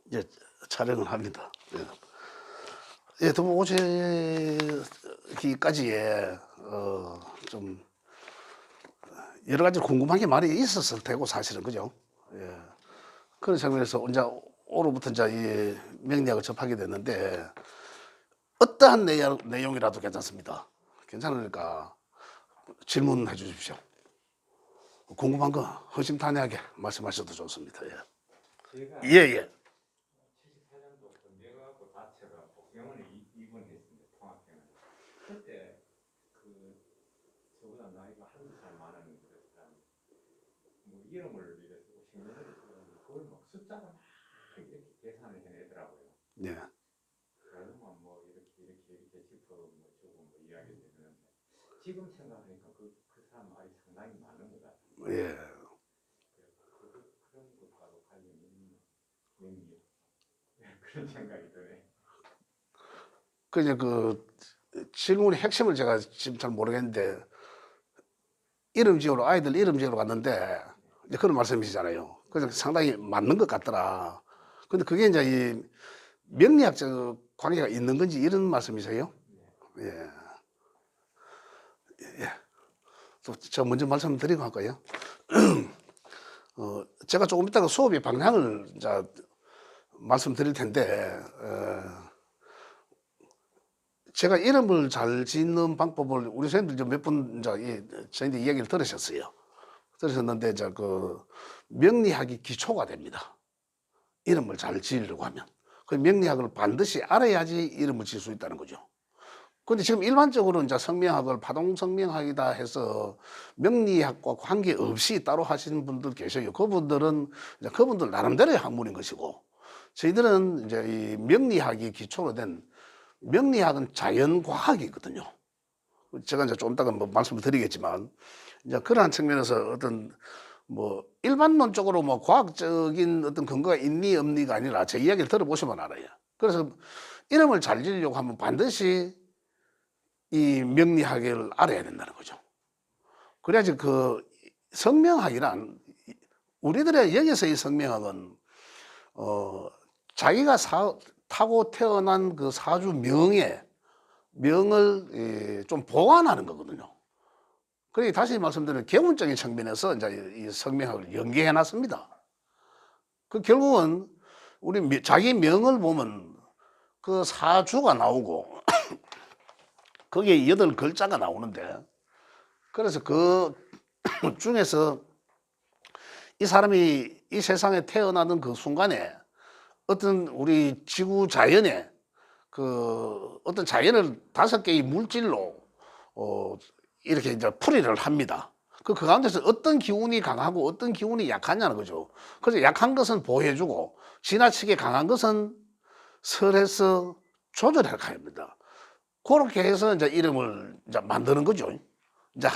이제 촬영을 합니다. 예, 두분 오시기까지에 좀 여러 가지 궁금한 게 많이 있었을 테고 사실은 그죠? 예. 그런 측면에서 이제 오로부터 이제 이 명리학을 접하게 됐는데 어떠한 내용이라도 괜찮습니다. 괜찮으니까 질문해 주십시오. 궁금한 거 허심탄회하게 말씀하셔도 좋습니다. 예. 제가 예. 74년도 뇌과학부 다체가 복병원에 입원했습니다. 통합병원. 그때 그 저보다 나이가 한두 살 많은 그 사람 뭐 이름을 이래서 신경을 쓰고 그걸 막 숫자가 막 이렇게 계산을 해내더라고요. 예. 그러면 뭐 이렇게 짚어 뭐 주고 뭐 이야기 되는데 지금 생각하니까 그 사람 말이 상당히 많은 것 같아요. 예. 그런 것과도 관련이 있는 명리 그런 생각이 드네. 그 이제 그 질문의 핵심을 제가 지금 잘 모르겠는데 이름 지으러 아이들 이름 지으러 갔는데 이제 그런 말씀이시잖아요. 그래서 상당히 맞는 것 같더라. 근데 그게 이제 이 명리학적 관계가 있는 건지 이런 말씀이세요? 예. 예. 또 저 먼저 말씀드리고 할까요? 제가 조금 이따가 수업의 방향을 이제 말씀드릴 텐데 제가 이름을 잘 짓는 방법을 우리 선생님들 몇 분 이제 저희들 이야기를 들으셨어요. 들으셨는데 이제 그 명리학이 기초가 됩니다. 이름을 잘 지으려고 하면 그 명리학을 반드시 알아야지 이름을 지을 수 있다는 거죠. 근데 지금 일반적으로 이제 성명학을 파동성명학이다 해서 명리학과 관계없이 따로 하시는 분들 계셔요. 그분들은 이제 그분들 나름대로의 학문인 것이고 저희들은 이제 이 명리학이 기초로 된 명리학은 자연과학이거든요. 제가 이제 좀 이따가 뭐 말씀을 드리겠지만 이제 그러한 측면에서 어떤 뭐 일반론적으로 뭐 과학적인 어떤 근거가 있니 없니가 아니라 제 이야기를 들어보시면 알아요. 그래서 이름을 잘 지으려고 하면 반드시 이 명리학을 알아야 된다는 거죠. 그래야지 그 성명학이란 우리들의 여기서의 성명학은 자기가 타고 태어난 그 사주 명을 좀 보완하는 거거든요. 그러니까 다시 말씀드리면 개운적인 측면에서 이제 이 성명학을 연계해 놨습니다. 그 결국은 우리 자기 명을 보면 그 사주가 나오고 거기에 8글자가 나오는데 그래서 그 중에서 이 사람이 이 세상에 태어나는 그 순간에 어떤 우리 지구 자연에 그 어떤 자연을 5개의 물질로 이렇게 이제 풀이를 합니다. 그 가운데서 어떤 기운이 강하고 어떤 기운이 약하냐는 거죠. 그래서 약한 것은 보호해주고 지나치게 강한 것은 설해서 조절해 가야 합니다. 그렇게 해서 이제 이름을 이제 만드는 거죠. 이제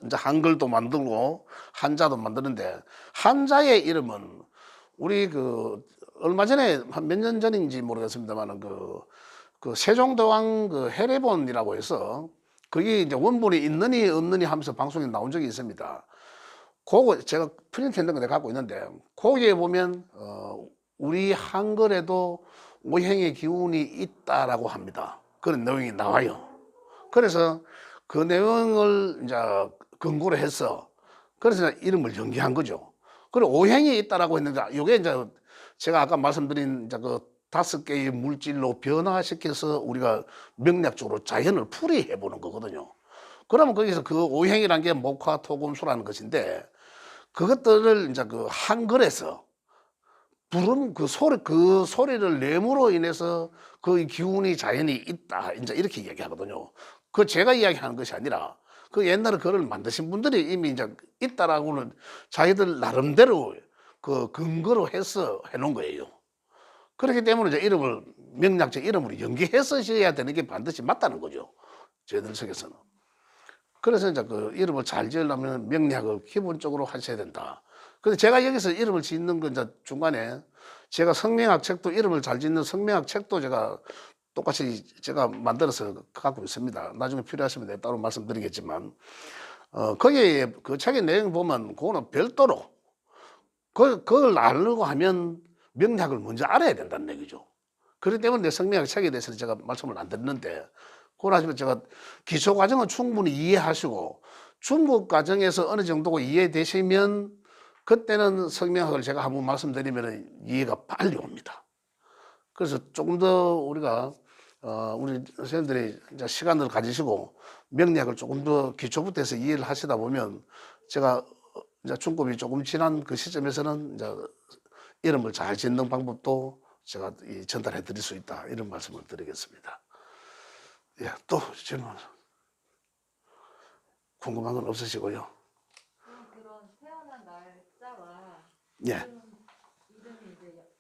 이제 한글도 만들고 한자도 만드는데 한자의 이름은 우리 그 얼마 전에 한 몇 년 전인지 모르겠습니다만은 그 세종대왕 그 해례본이라고 해서 그게 이제 원본이 있느니 없느니 하면서 방송에 나온 적이 있습니다. 그거 제가 프린트했는 거 내가 갖고 있는데 거기에 보면 우리 한글에도 오행의 기운이 있다라고 합니다. 그런 내용이 나와요. 그래서 그 내용을 이제 근거로 해서 그래서 이름을 연기한 거죠. 그리고 오행이 있다라고 했는데 이게 이제 제가 아까 말씀드린 이제 그 5개의 물질로 변화시켜서 우리가 명리학적으로 자연을 풀이해 보는 거거든요. 그러면 거기서 그 오행이라는 게 목화, 토, 금, 수라는 것인데 그것들을 이제 그 한글에서 부르는 그 소리를 내므로 인해서 그 기운이 자연이 있다. 이제 이렇게 이야기하거든요. 그 제가 이야기하는 것이 아니라 그 옛날에 그걸 만드신 분들이 이미 이제 있다라고는 자기들 나름대로 그 근거로 해서 해놓은 거예요. 그렇기 때문에 이제 이름을 명리학적 이름으로 연기해서 써야 되는 게 반드시 맞다는 거죠. 저희들 속에서는. 그래서 이제 그 이름을 잘 지으려면 명리학을 기본적으로 하셔야 된다. 근데 제가 여기서 이름을 짓는 건 이제 중간에 제가 성명학 책도 이름을 잘 짓는 성명학 책도 제가 똑같이 제가 만들어서 갖고 있습니다. 나중에 필요하시면 내가 따로 말씀드리겠지만 거기에 그 책의 내용 보면 그거는 별도로 그걸 알려고 하면 명리학을 먼저 알아야 된다는 얘기죠. 그렇기 때문에 내 성명학 책에 대해서는 제가 말씀을 안 드렸는데, 그걸 하시면 제가 기초 과정은 충분히 이해하시고 중급 과정에서 어느 정도 이해되시면 그때는 성명학을 제가 한번 말씀드리면 이해가 빨리 옵니다. 그래서 조금 더 우리가 우리 선생님들이 이제 시간을 가지시고 명리학을 조금 더 기초부터 해서 이해를 하시다 보면 제가 이제 중급이 조금 지난 그 시점에서는 이제 이름을 잘 짓는 방법도 제가 전달해 드릴 수 있다, 이런 말씀을 드리겠습니다. 예, 또 질문 궁금한 건 없으시고요. 그런 태어난 날짜와 예, 이름이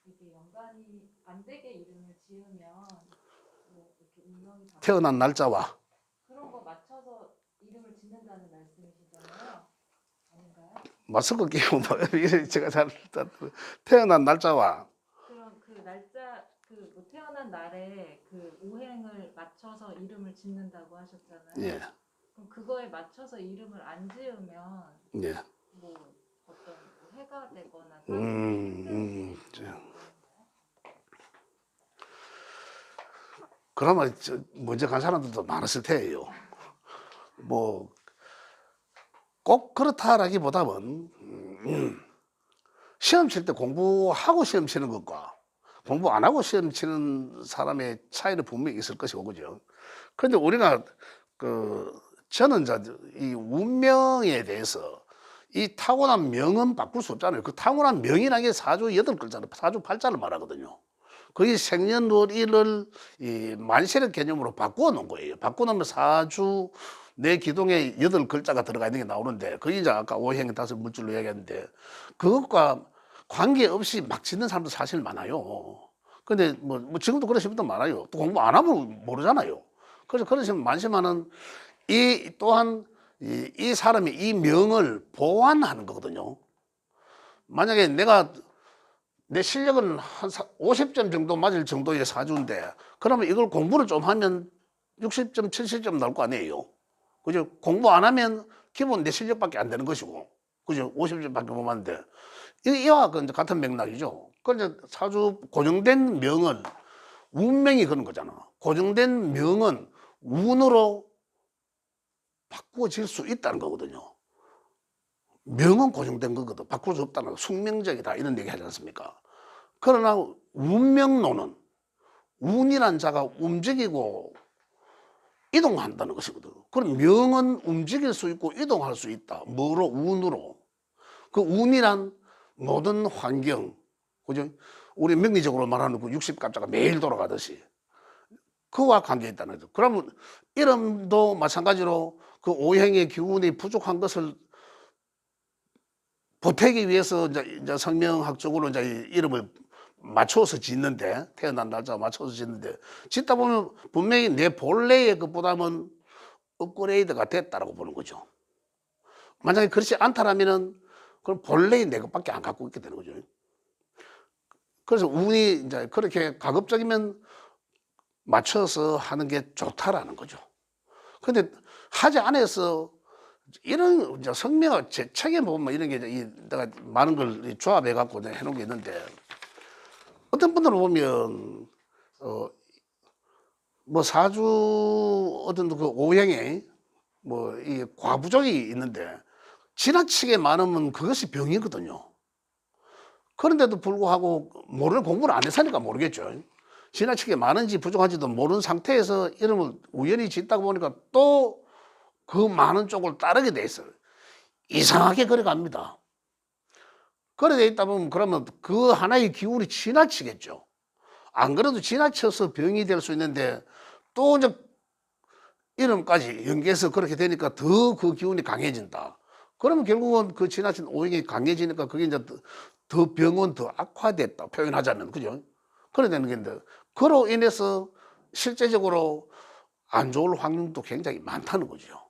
이게 연관이 안 되게 이름을 지으면 뭐 이렇게 운명이 태어난 날짜와 그런 거 맞춰서 이름을 짓는다는 말씀이시잖아요. 아닌가요? 맞을 것 끼고 제가 잘 태어난 날짜와 그럼 그 날짜 뭐 태어난 날에 그 오행을 맞춰서 이름을 짓는다고 하셨잖아요. 예, 그럼 그거에 맞춰서 이름을 안 지으면 예, 뭐 어떤 해가 되거나 그러면 먼저 간 사람들도 많았을 테예요. 뭐 꼭 그렇다라기보다는 시험 칠 때 공부하고 시험 치는 것과 공부 안 하고 시험 치는 사람의 차이는 분명히 있을 것이고, 그죠? 그런데 우리가 저는 이제 이 운명에 대해서 이 타고난 명은 바꿀 수 없잖아요. 그 타고난 명이라는 게 사주 8글자를, 사주 8자를 말하거든요. 그게 생년월일을 이 만실의 개념으로 바꾸어 놓은 거예요. 바꾸어 놓으면 사주 내 기둥에 8글자가 들어가 있는 게 나오는데, 그게 이제 아까 오행 5물질로 얘기했는데, 그것과 관계없이 막 짓는 사람도 사실 많아요. 근데 뭐 지금도 그러신 분도 많아요. 또 공부 안 하면 모르잖아요. 그래서 그러시면 많지만은 이 또한 이 사람이 이 명을 보완하는 거거든요. 만약에 내가 내 실력은 한 50점 정도 맞을 정도의 사주인데, 그러면 이걸 공부를 좀 하면 60점, 70점 나올 거 아니에요. 그죠? 공부 안 하면 기본 내 실력밖에 안 되는 것이고, 그죠? 50점밖에 못 맞는데, 이와 같은 맥락이죠. 그런데 사주 고정된 명은 운명이 그런 거잖아. 고정된 명은 운으로 바꾸어질 수 있다는 거거든요. 명은 고정된 거거든. 바꿀 수 없다는 거. 숙명적이다, 이런 얘기 하지 않습니까? 그러나 운명론은 운이란 자가 움직이고 이동한다는 것이거든. 그럼 명은 움직일 수 있고 이동할 수 있다. 뭐로? 운으로. 그 운이란 모든 환경, 그죠? 우리 명리적으로 말하는 그 60갑자가 매일 돌아가듯이 그와 관계 있다는 거죠. 그러면 이름도 마찬가지로 그 오행의 기운이 부족한 것을 보태기 위해서 이제 성명학적으로 이제 이름을 맞춰서 짓는데, 태어난 날짜 맞춰서 짓는데, 짓다 보면 분명히 내 본래의 것보다는 업그레이드가 됐다라고 보는 거죠. 만약에 그렇지 않다라면은 그럼 본래의 내 것밖에 안 갖고 있게 되는 거죠. 그래서 운이 이제 그렇게 가급적이면 맞춰서 하는 게 좋다라는 거죠. 근데 하지 않아서 이런 이제 성명학 제 책에 보면 이런 게 내가 많은 걸 조합해 갖고 해놓은 게 있는데, 어떤 분들은 보면 뭐 사주 어떤 그 오행에 뭐 이 과부족이 있는데 지나치게 많으면 그것이 병이거든요. 그런데도 불구하고 공부를 안 했으니까 모르겠죠. 지나치게 많은지 부족한지도 모르는 상태에서 이름을 우연히 짓다 보니까 또 그 많은 쪽을 따르게 돼 있어요. 이상하게 그래 갑니다. 그래 돼 있다 보면 그러면 그 하나의 기운이 지나치겠죠. 안 그래도 지나쳐서 병이 될 수 있는데 또 이제 이름까지 연계해서 그렇게 되니까 더 그 기운이 강해진다. 그러면 결국은 그 지나친 오행이 강해지니까 그게 이제 더 병은 더 악화됐다 표현하자면, 그죠? 그래 되는 건데, 그로 인해서 실제적으로 안 좋을 확률도 굉장히 많다는 거죠.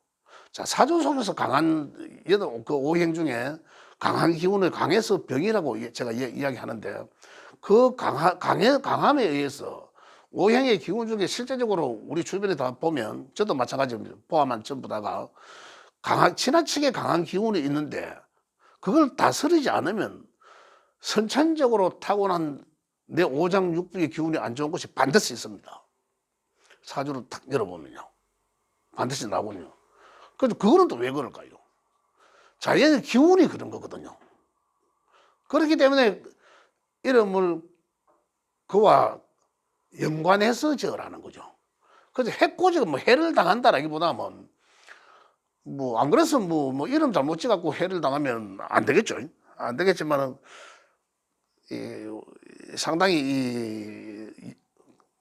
자, 사주 속에서 강한 그 오행 중에 강한 기운을 강해서 병이라고 제가 이야기하는데, 그 강함에 의해서 오행의 기운 중에 실제적으로 우리 주변에 다 보면, 저도 마찬가지입니다. 포함한 전부 다가 지나치게 강한 기운이 있는데 그걸 다스리지 않으면 선천적으로 타고난 내 오장육부의 기운이 안 좋은 것이 반드시 있습니다. 사주를 탁 열어보면요. 반드시 나오군요. 그래서 그거는 또 왜 그럴까요? 자연의 기운이 그런 거거든요. 그렇기 때문에 이름을 그와 연관해서 지으라는 거죠. 그래서 해코지가 뭐 해를 당한다라기보다는 뭐 안 그래서 뭐 이름 잘못 지갖고 해를 당하면 안 되겠죠. 안 되겠지만은 상당히 이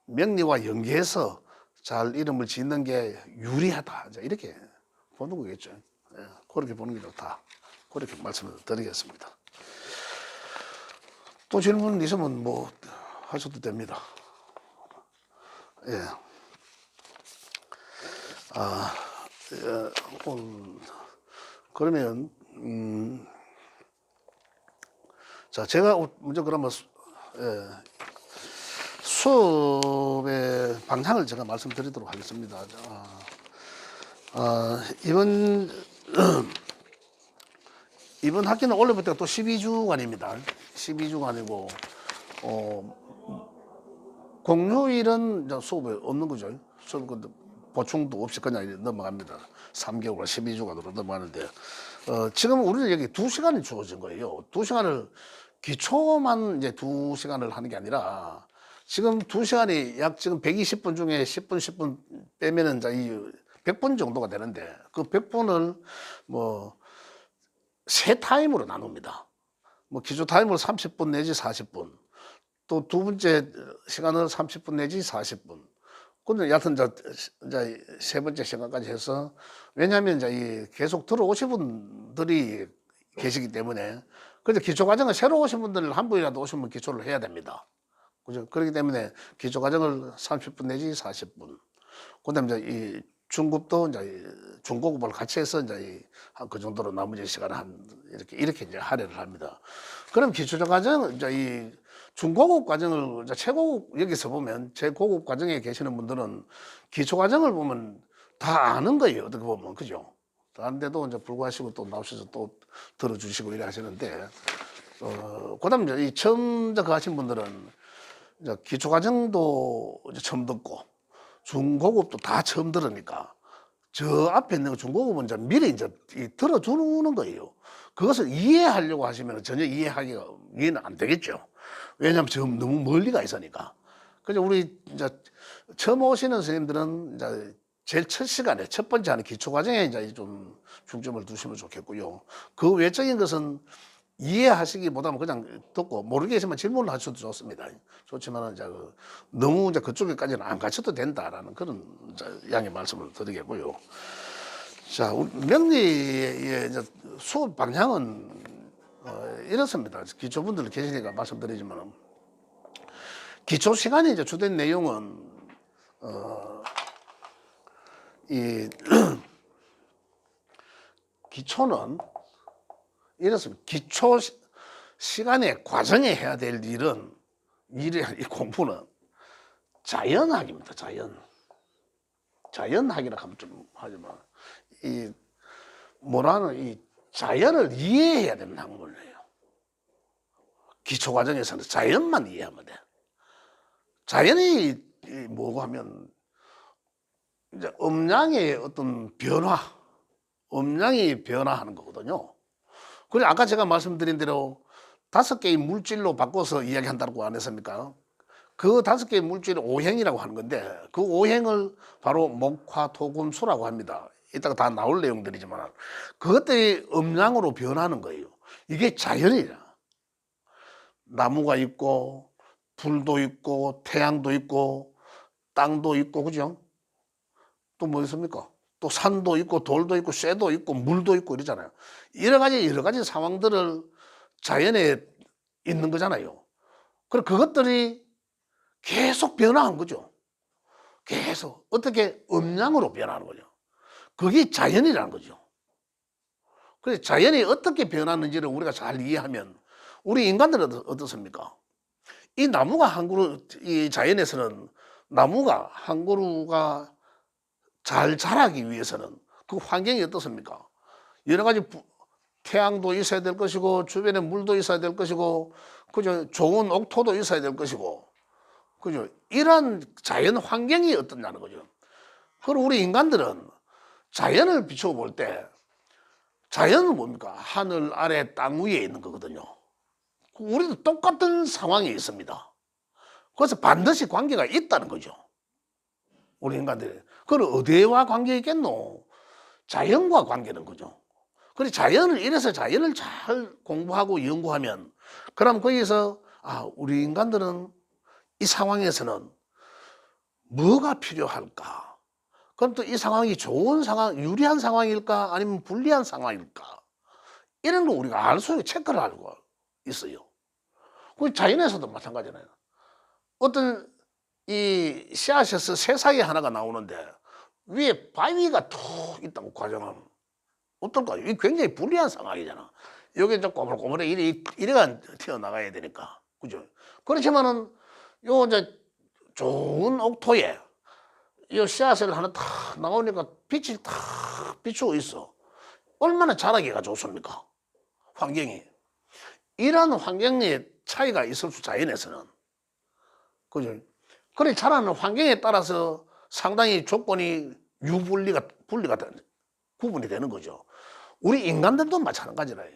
명리와 연계해서 잘 이름을 짓는 게 유리하다. 이렇게 보는 거겠죠. 예, 그렇게 보는 게 좋다. 그렇게 말씀을 드리겠습니다. 또 질문 있으면 뭐 하셔도 됩니다. 예. 그러면 자, 제가 먼저 그러면 수업의 방향을 제가 말씀드리도록 하겠습니다. 이번 학기는 원래부터 또 12주간입니다. 12주간이고 공휴일은 수업에 없는 거죠. 수업 보충도 없이 그냥 넘어갑니다. 3개월, 12주간으로 넘어가는데 지금 우리는 여기 2시간이 주어진 거예요. 2시간을 기초만 이제 2시간을 하는 게 아니라 지금 2시간이 약 지금 120분 중에 10분 빼면은 이제 이 100분 정도가 되는데 그 100분을 뭐 세 타임으로 나눕니다. 뭐 기초 타임으로 30분 내지 40분, 또 두 번째 시간은 30분 내지 40분. 근데 여하튼 이제 세 번째 시간까지 해서 왜냐하면 이제 계속 들어오신 분들이 계시기 때문에 그래서 기초 과정을 새로 오신 분들 한 분이라도 오시면 기초를 해야 됩니다. 그죠? 그렇기 때문에 기초 과정을 30분 내지 40분. 그다음에 이제 이 중급도 이제 중고급을 같이 해서 이제 한 그 정도로 나머지 시간 한 이렇게 이제 할애를 합니다. 그럼 기초적 과정 이제 이 중고급 과정을 이제 최고급 여기서 보면 최고급 과정에 계시는 분들은 기초 과정을 보면 다 아는 거예요. 어떻게 보면 그죠? 아는데도 이제 불구하시고 또 나오셔서 또 들어주시고 이래 하시는데 그다음 이제 이 처음 가신 분들은 이제 기초 과정도 이제 처음 듣고 중고급도 다 처음 들으니까 저 앞에 있는 중고급은 이제 미리 이제 들어주는 거예요. 그것을 이해하려고 하시면 전혀 이해는 안 되겠죠. 왜냐하면 지금 너무 멀리가 있으니까. 그래서 우리 이제 처음 오시는 선생님들은 이제 제일 첫 시간에 첫 번째 하는 기초 과정에 이제 좀 중점을 두시면 좋겠고요. 그 외적인 것은 이해하시기보다는 그냥 듣고 모르게 계시면 질문을 하셔도 좋습니다. 좋지만 이제 너무 이제 그쪽에까지는 안 가셔도 된다라는 그런 양의 말씀을 드리겠고요. 자, 명리의 이제 수업 방향은 이렇습니다. 기초분들 계시니까 말씀드리지만 기초 시간에 이제 주된 내용은 이 기초는 이렇습니다. 기초 시간에 과정에 해야 될 일은 이 공부는 자연학입니다. 자연학이라고 하면 좀 하지만 이 뭐라는 이 자연을 이해해야 되는 학문이에요. 기초 과정에서는 자연만 이해하면 돼. 자연이 뭐고 하면 이제 음양의 어떤 변화, 음양이 변화하는 거거든요. 그래 아까 제가 말씀드린 대로 5개의 물질로 바꿔서 이야기한다고 안 했습니까? 그 5개의 물질을 오행이라고 하는 건데 그 오행을 바로 목화, 토, 금, 수라고 합니다. 이따가 다 나올 내용들이지만 그것들이 음양으로 변하는 거예요. 이게 자연이라. 나무가 있고 불도 있고 태양도 있고 땅도 있고 그죠? 또 뭐 있습니까? 또 산도 있고 돌도 있고 쇠도 있고 물도 있고 이러잖아요. 여러 가지 상황들을 자연에 있는 거잖아요. 그럼 그것들이 계속 변화한 거죠. 계속 어떻게 음양으로 변하는 거죠. 그게 자연이라는 거죠. 그래서 자연이 어떻게 변하는지를 우리가 잘 이해하면 우리 인간들은 어떻습니까? 이 나무가 한 그루, 이 자연에서는 나무가 한 그루가 잘 자라기 위해서는 그 환경이 어떻습니까? 여러 가지 태양도 있어야 될 것이고 주변에 물도 있어야 될 것이고 그죠? 좋은 옥토도 있어야 될 것이고 그죠? 이런 자연 환경이 어떠냐는 거죠. 그리고 우리 인간들은 자연을 비추어 볼 때 자연은 뭡니까? 하늘 아래 땅 위에 있는 거거든요. 우리도 똑같은 상황이 있습니다. 그래서 반드시 관계가 있다는 거죠. 우리 인간들이. 그럼 어디와 관계 있겠노? 자연과 관계는 거죠. 그래서 자연을 이래서 자연을 잘 공부하고 연구하면 그럼 거기서 우리 인간들은 이 상황에서는 뭐가 필요할까? 그럼 또 이 상황이 좋은 상황, 유리한 상황일까? 아니면 불리한 상황일까? 이런 거 우리가 알 수 있게 체크를 하고 있어요. 그 자연에서도 마찬가지잖아요. 어떤 이 씨앗에서 새싹이 하나가 나오는데 위에 바위가 툭 있다고 가정하면 어떨까요? 이게 굉장히 불리한 상황이잖아. 여기 이제 꼬물꼬물해 이래가 튀어나가야 되니까. 그죠? 그렇지만은 요 이제 좋은 옥토에 이 씨앗을 하나 탁 나오니까 빛이 탁 비추고 있어. 얼마나 자라기가 좋습니까? 환경이. 이런 환경의 차이가 있을 수 자연에서는. 그죠? 그래 자라는 환경에 따라서 상당히 조건이 분리가 구분이 되는 거죠. 우리 인간들도 마찬가지라요.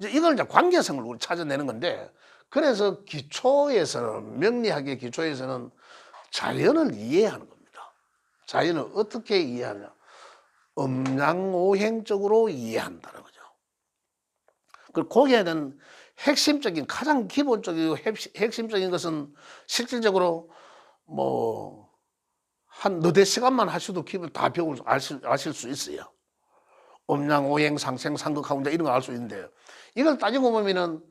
이걸 이제 관계성을 우리 찾아내는 건데, 그래서 기초에서는, 명리학의 기초에서는 자연을 이해하는 겁니다. 자연을 어떻게 이해하냐? 음양오행적으로 이해한다는 거죠. 그 거기에는 핵심적인, 가장 기본적이고 핵심적인 것은 실질적으로 한 너댓 시간만 하셔도 기본 다 아실 수 있어요. 음양오행 상생상극하운자 이런 거 알 수 있는데, 이걸 따지고 보면은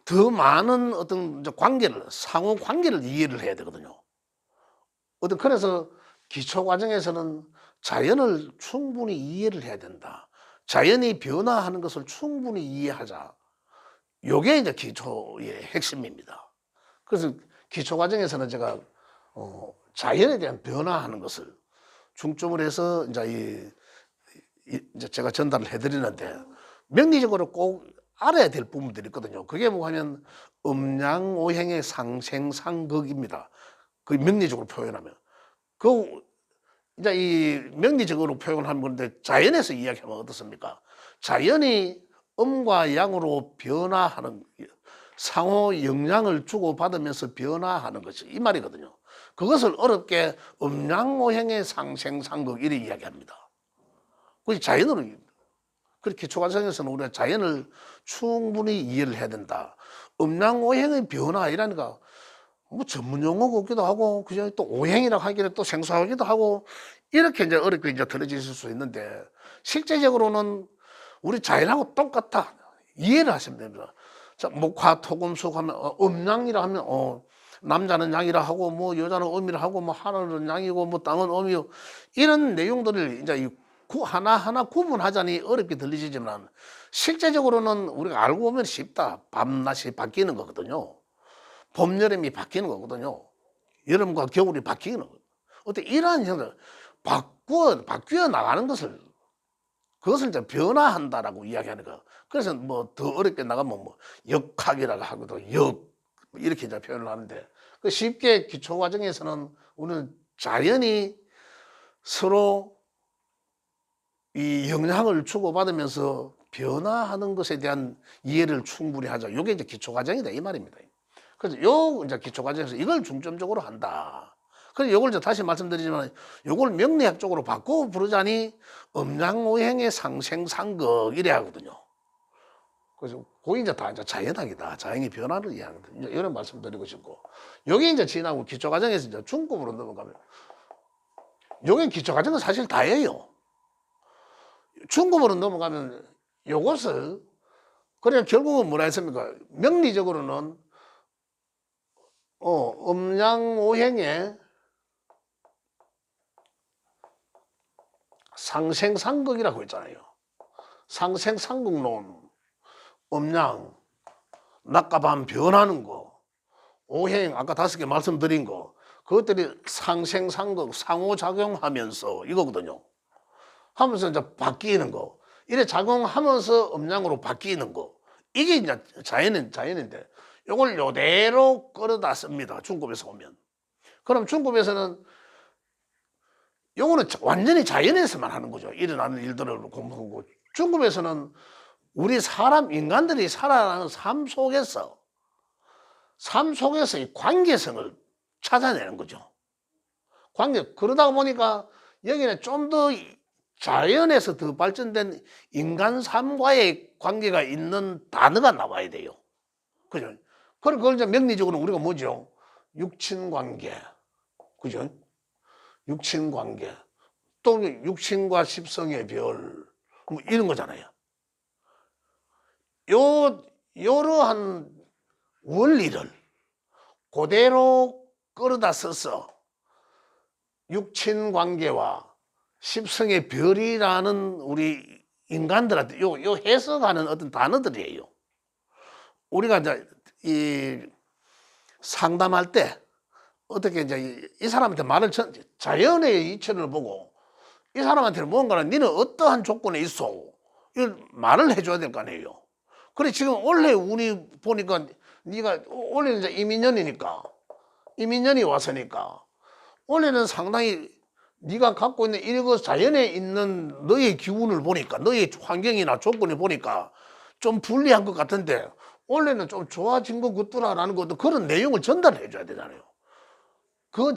더 많은 어떤 관계를, 상호 관계를 이해를 해야 되거든요. 그래서 기초 과정에서는 자연을 충분히 이해를 해야 된다. 자연이 변화하는 것을 충분히 이해하자. 요게 이제 기초의 핵심입니다. 그래서 기초 과정에서는 제가 자연에 대한 변화하는 것을 중점을 해서 이제 이제 제가 전달을 해드리는데, 명리적으로 꼭 알아야 될 부분들이 있거든요. 그게 뭐냐면 음양오행의 상생상극입니다. 그 명리적으로 표현하면. 이제 이 명리적으로 표현하는 건데, 자연에서 이야기하면 어떻습니까? 자연이 음과 양으로 변화하는, 상호 영향을 주고받으면서 변화하는 것이 이 말이거든요. 그것을 어렵게 음양오행의 상생상극 이렇게 이야기합니다. 그것이 자연으로, 그렇게 기초과정에서는 우리가 자연을 충분히 이해를 해야 된다. 음양오행의 변화 이라니까 전문 용어가 없기도 하고, 그죠? 또 오행이라고 하기는 또 생소하기도 하고, 이렇게 이제 어렵게 이제 들어질 수 있는데, 실제적으로는 우리 자연하고 똑같다. 이해를 하시면 됩니다. 자, 목화, 토금수 하면, 음양이라 하면, 남자는 양이라 하고, 여자는 음이라 하고, 하늘은 양이고, 땅은 음이고, 이런 내용들을 이제 하나하나 구분하자니 어렵게 들리지만, 실제적으로는 우리가 알고 보면 쉽다. 밤낮이 바뀌는 거거든요. 봄, 여름이 바뀌는 거거든요. 여름과 겨울이 바뀌는 거거든요. 이러한 형들, 바뀌어 나가는 것을, 그것을 이제 변화한다라고 이야기하는 거. 그래서 더 어렵게 나가면 역학이라고 하고도 이렇게 이제 표현을 하는데, 쉽게 기초 과정에서는 우리는 자연이 서로 이 영향을 주고받으면서 변화하는 것에 대한 이해를 충분히 하자. 이게 이제 기초 과정이다 이 말입니다. 그래서 이제 기초 과정에서 이걸 중점적으로 한다. 그래서 이걸 이제 다시 말씀드리지만, 이걸 명리학적으로 바꾸어 부르자니 음양오행의 상생상극 이래 하거든요. 그래서 그게 이제 다 이제 자연학이다. 자연의 변화를 이해하거든요. 이런 말씀드리고 싶고, 여기 이제 지나고 기초 과정에서 이제 중급으로 넘어가면, 여기 기초 과정은 사실 다예요. 중급으로 넘어가면 이것을, 그래 결국은 뭐라 했습니까? 명리적으로는 음양오행의 상생상극이라고 했잖아요. 상생상극론, 음양, 낮과 밤 변하는 거, 오행, 아까 5개 말씀드린 거, 그것들이 상생상극, 상호작용하면서 이거거든요. 하면서 이제 바뀌는 거. 이래 작용하면서 음양으로 바뀌는 거. 이게 이제 자연인데 이걸 요대로 끌어다 씁니다. 중급에서 오면. 그럼 중급에서는 요거는 완전히 자연에서만 하는 거죠. 일어나는 일들을 공부하고. 중급에서는 우리 사람 인간들이 살아가는 삶 속에서 이 관계성을 찾아내는 거죠. 그러다 보니까 여기는 좀 더 자연에서 더 발전된 인간 삶과의 관계가 있는 단어가 나와야 돼요. 그죠? 그걸 이제 명리적으로 우리가 뭐죠? 육친관계. 그죠? 육친관계. 또 육친과 십성의 별. 뭐 이런 거잖아요. 요러한 원리를 그대로 끌어다 써서 육친관계와 십성의 별이라는 우리 인간들한테 요 해석하는 어떤 단어들이에요. 우리가 이제 이 상담할 때 어떻게 이제 이 사람한테 말을 자연의 이천을 보고 이 사람한테는 뭔가는 니는 어떠한 조건에 있어 이걸 말을 해줘야 될 거 아니에요. 그래 지금 원래 운이 보니까 네가 원래는 이제 이민년이 왔으니까 원래는 상당히 네가 갖고 있는 이거 자연에 있는 너의 기운을 보니까 너의 환경이나 조건을 보니까 좀 불리한 것 같은데 원래는 좀 좋아진 것 같더라라는 것도 그런 내용을 전달해 줘야 되잖아요. 그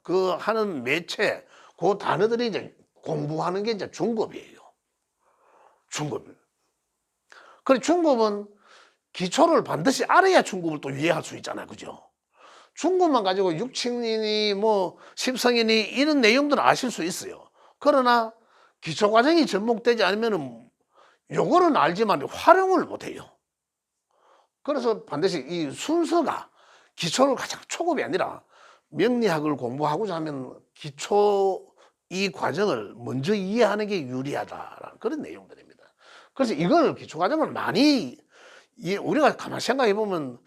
그 하는 매체 그 단어들이 이제 공부하는 게 이제 중급이에요. 중급. 그래 중급은 기초를 반드시 알아야 중급을 또 이해할 수 있잖아요. 그죠? 중급만 가지고 육친이니 뭐 십성이니 이런 내용들은 아실 수 있어요. 그러나 기초 과정이 접목되지 않으면 요거는 알지만 활용을 못 해요. 그래서 반드시 이 순서가 기초를 가장 초급이 아니라 명리학을 공부하고자 하면 기초 이 과정을 먼저 이해하는 게 유리하다라는 그런 내용들입니다. 그래서 이걸 기초 과정을 많이 우리가 가만히 생각해 보면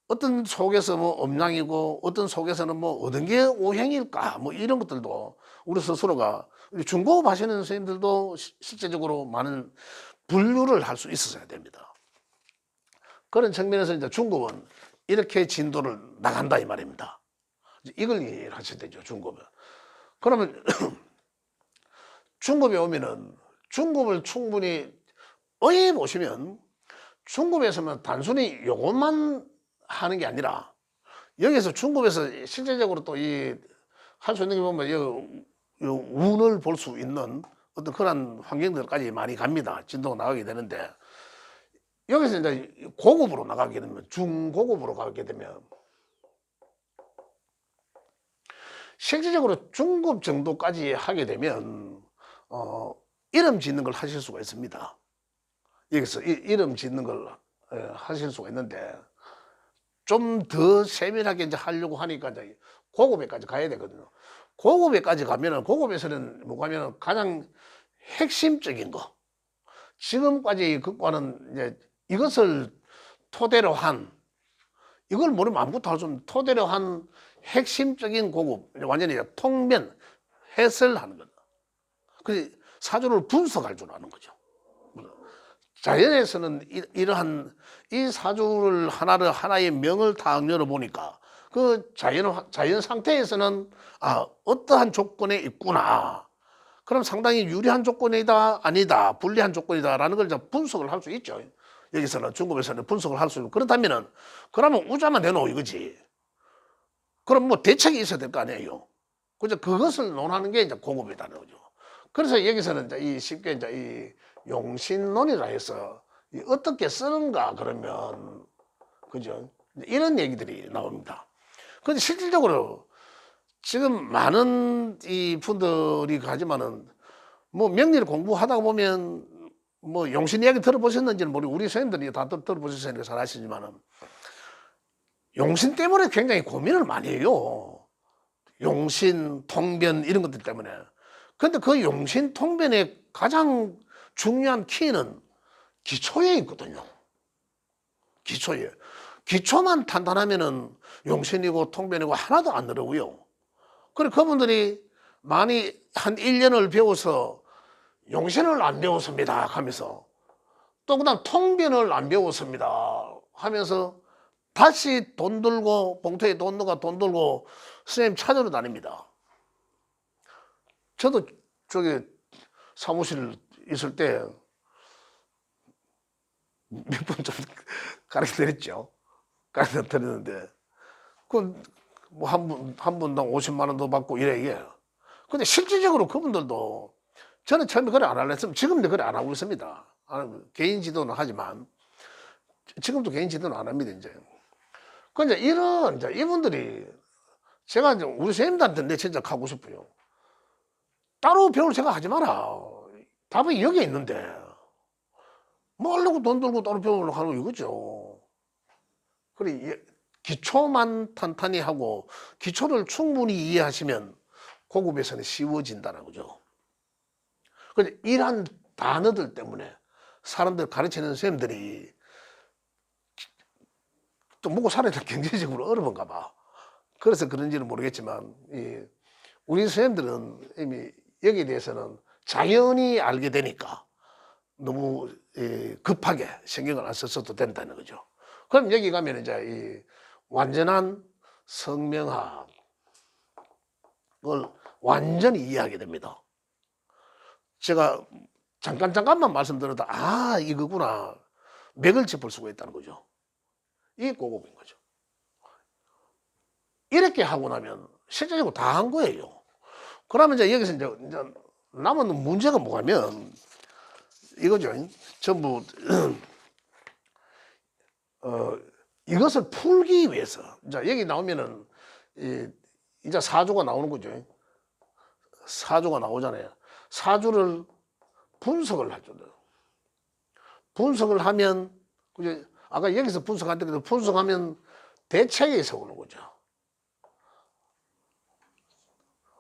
어떤 속에서 뭐 음양이고 어떤 속에서는 뭐 어떤 게 오행일까 뭐 이런 것들도 우리 스스로가 중고급 하시는 선생님들도 실제적으로 많은 분류를 할 수 있어야 됩니다. 그런 측면에서 이제 중급은 이렇게 진도를 나간다 이 말입니다. 이걸 이해를 하셔야 되죠. 중급은. 그러면 중급에 오면은 중급을 충분히 의해 보시면 중급에서는 단순히 요것만 하는 게 아니라 여기서 중급에서 실제적으로 또 할 수 있는 게 보면 요 운을 볼 수 있는 어떤 그런 환경들까지 많이 갑니다. 진도가 나가게 되는데 여기서 이제 고급으로 나가게 되면 중고급으로 가게 되면 실질적으로 중급 정도까지 하게 되면 이름 짓는 걸 하실 수가 있습니다. 여기서 이름 짓는 걸 하실 수가 있는데 좀 더 세밀하게 이제 하려고 하니까 이제 고급에까지 가야 되거든요. 고급에까지 가면은 고급에서는 뭐가면 가장 핵심적인 거 지금까지 것과는 이제 이것을 토대로 한 이걸 모르면 아무것도 할 수 없는 토대로 한 핵심적인 고급 완전히 통변 해설하는 거다. 그 사주를 분석할 줄 아는 거죠. 자연에서는 이러한 이 사주를 하나의 명을 딱 열어보니까 그 자연 상태에서는 어떠한 조건에 있구나. 그럼 상당히 유리한 조건이다, 아니다, 불리한 조건이다라는 걸 분석을 할 수 있죠. 여기서는 중급에서는 분석을 할 수 있고 그렇다면은 그러면 우자만 내놓어 이거지. 그럼 뭐 대책이 있어야 될 거 아니에요. 그죠? 그것을 논하는 게 이제 고급이다는 거죠. 그래서 여기서는 이제 쉽게 이제 이 용신론이라 해서 어떻게 쓰는가 그러면 그죠? 이런 얘기들이 나옵니다. 근데 실질적으로 지금 많은 이 분들이 가지만은 뭐 명리를 공부하다 보면 뭐 용신 이야기 들어보셨는지는 모르고 우리 선생님들이 다 들어보셨으니까 잘 아시지만은 용신 때문에 굉장히 고민을 많이 해요. 용신, 통변 이런 것들 때문에. 근데 그 용신, 통변의 가장 중요한 키는 기초에 있거든요. 기초에. 기초만 탄탄하면은 용신이고 통변이고 하나도 안 어려워요. 그래 그분들이 많이 한 1년을 배워서 용신을 안 배웠습니다 하면서 또 그다음 통변을 안 배웠습니다 하면서 다시 돈 들고 봉투에 돈 넣어가 돈 들고 선생님 찾으러 다닙니다. 저도 저기 사무실 있을 때 몇 번 좀 가르쳐 드렸죠. 가르쳐 드렸는데 그뭐 한 분당 50만 원도 받고 이래 이게. 근데 실질적으로 그분들도 저는 처음에 그래 안 할랬으면 지금도 그래 안 하고 있습니다. 개인 지도는 하지만 지금도 개인 지도는 안 합니다 이제. 그 이제 이런 이제 이분들이 제가 이제 우리 선생님들한테 내 진짜 가고 싶어요. 따로 배울 생각 하지 마라. 답이 여기에 있는데 뭐 하려고 돈 들고 따로 배우려고 하는 거 이거죠. 그래 기초만 탄탄히 하고 기초를 충분히 이해하시면 고급에서는 쉬워진다는 거죠. 근데 이러한 단어들 때문에 사람들 가르치는 선생님들이 또 먹고 살아야 될 경제적으로 어려운가 봐. 그래서 그런지는 모르겠지만 우리 선생님들은 이미 여기에 대해서는 자연히 알게 되니까 너무 급하게 신경을 안 썼어도 된다는 거죠. 그럼 여기 가면 이제 이 완전한 성명학을 완전히 이해하게 됩니다. 제가 잠깐만 말씀드려도 아 이거구나 맥을 짚을 수가 있다는 거죠. 이게 고급인 거죠. 이렇게 하고 나면 실제적으로 다 한 거예요. 그러면 이제 여기서 이제 남은 문제가 뭐냐면 이거죠. 전부 이것을 풀기 위해서 이제 여기 나오면은 이제 사주가 나오는 거죠. 사주가 나오잖아요. 사주를 분석을 하죠. 분석을 하면 그죠? 아까 여기서 분석할 때도 분석하면 대책이 세우는 거죠.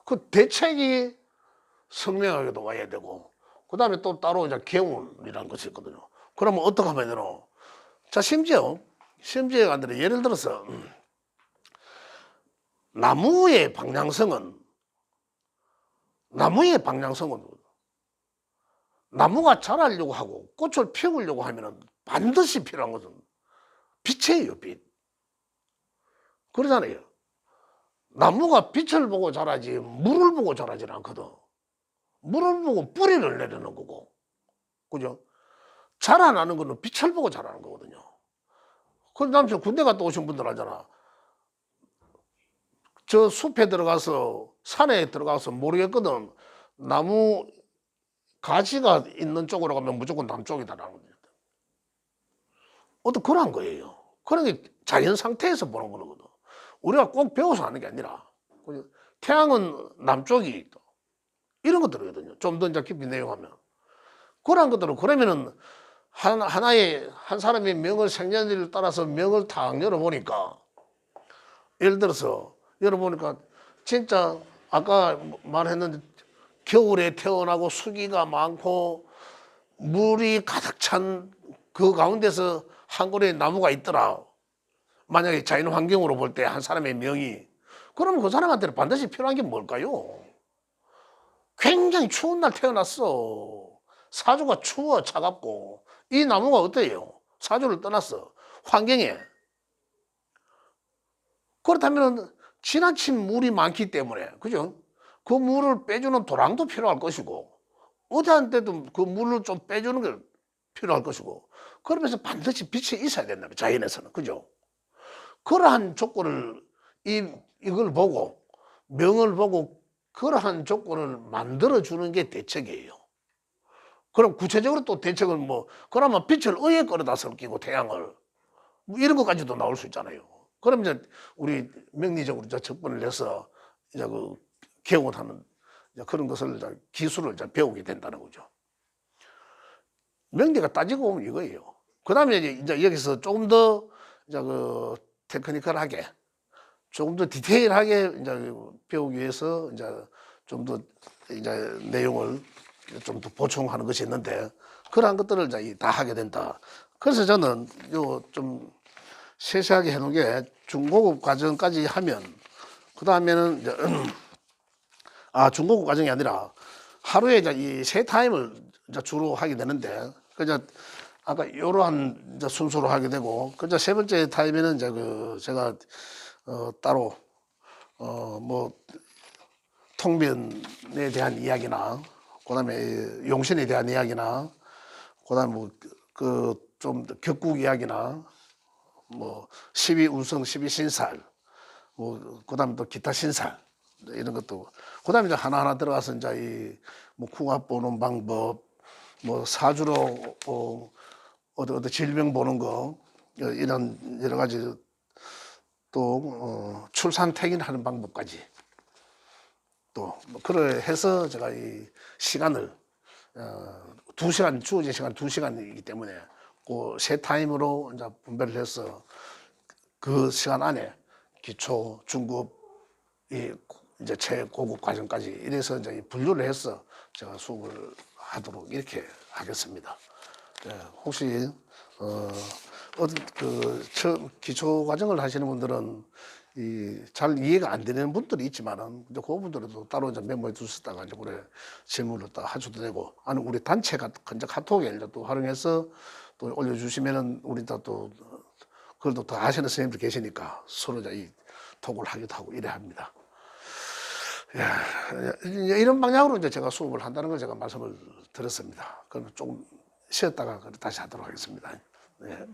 그 대책이 성명학에도 와야 되고 그 다음에 또 따로 이제 개운이라는 것이 있거든요. 그러면 어떻게 하면 되노? 자, 심지어 안 되는 예를 들어서 나무의 방향성은 나무가 자라려고 하고 꽃을 피우려고 하면은 반드시 필요한 것은 빛이에요, 빛. 그러잖아요. 나무가 빛을 보고 자라지 물을 보고 자라지는 않거든. 물을 보고 뿌리를 내리는 거고, 그죠? 자라나는 거는 빛을 보고 자라는 거거든요. 그 다음에 군대 갔다 오신 분들 알잖아. 저 숲에 들어가서 산에 들어가서 모르겠거든. 나무 가지가 있는 쪽으로 가면 무조건 남쪽이다라는 거죠. 어떤 그런 거예요. 그런 게 자연 상태에서 보는 거거든. 우리가 꼭 배워서 하는 게 아니라 태양은 남쪽이 있다. 이런 것들이거든요. 좀 더 이제 깊이 내용하면 그런 것들은 그러면은 하나의 한 사람의 명을 생년일을 따라서 명을 탁 열어보니까 예를 들어서 열어보니까 진짜 아까 말했는데 겨울에 태어나고 수기가 많고 물이 가득 찬 그 가운데서 한 그루의 나무가 있더라. 만약에 자연 환경으로 볼 때 한 사람의 명이 그러면 그 사람한테는 반드시 필요한 게 뭘까요? 굉장히 추운 날 태어났어. 사주가 추워 차갑고 이 나무가 어때요? 사주를 떠났어. 환경에. 그렇다면 지나친 물이 많기 때문에 그죠? 그 물을 빼주는 도랑도 필요할 것이고 어디한테도 그 물을 좀 빼주는 게 필요할 것이고 그러면서 반드시 빛이 있어야 된다면 자연에서는 그죠? 그러한 조건을 이걸 보고 명을 보고 그러한 조건을 만들어 주는 게 대책이에요. 그럼 구체적으로 또 대책은 뭐 그러면 빛을 의에 끌어다 설끼고 태양을 뭐 이런 것까지도 나올 수 있잖아요. 그럼 이제 우리 명리적으로 이제 접근을 해서 이제 그 개원하는 그런 것을 이제 기술을 이제 배우게 된다는 거죠. 명리가 따지고 보면 이거예요. 그 다음에 이제 여기서 조금 더 이제 그 테크니컬하게 조금 더 디테일하게 이제 배우기 위해서 이제 좀 더 이제 내용을 좀 더 보충하는 것이 있는데 그러한 것들을 이제 다 하게 된다. 그래서 저는 요 좀 세세하게 해놓은 게 중고급 과정까지 하면 그 다음에는 이제 중고급 과정이 아니라 하루에 이제 이 세 타임을 이제 주로 하게 되는데, 그저 아까 이러한 이제 순서로 하게 되고, 그저 세 번째 타임에는 이제 그 제가 따로 뭐 통변에 대한 이야기나, 그다음에 용신에 대한 이야기나, 그다음에 뭐 그 좀 격국 이야기나, 뭐 12운성, 12신살, 뭐 그다음에 또 기타 신살 이런 것도, 그다음에 이제 하나하나 들어가서 이제 이뭐 궁합 보는 방법, 뭐 사주로 어디 질병 보는 거, 이런 여러 가지, 또 출산 퇴근하는 방법까지, 또뭐 그래 해서 제가 이 시간을 2시간, 주어진 시간 2시간이기 때문에 그 세 타임으로 이제 분배를 해서 그 시간 안에 기초, 중급, 이 이제 최고급 과정까지 이래서 이제 분류를 해서 제가 수업을 하도록 이렇게 하겠습니다. 네, 혹시 어떤 그 처음 기초 과정을 하시는 분들은 잘 이해가 안 되는 분들이 있지만은 이제 그 분들도 따로 이제 메모해 두셨다가 이제 그래 질문을 또 하셔도 되고, 아니 우리 단체가 이제 카톡에 이제 또 활용해서 또 올려주시면은 우리 또 그걸 또 더 아시는 선생님들 계시니까 서로 이제 이 톡을 하기도 하고 이래 합니다. 야, 이런 방향으로 이제 제가 수업을 한다는 걸 제가 말씀을 드렸습니다. 그럼 조금 쉬었다가 다시 하도록 하겠습니다. 네.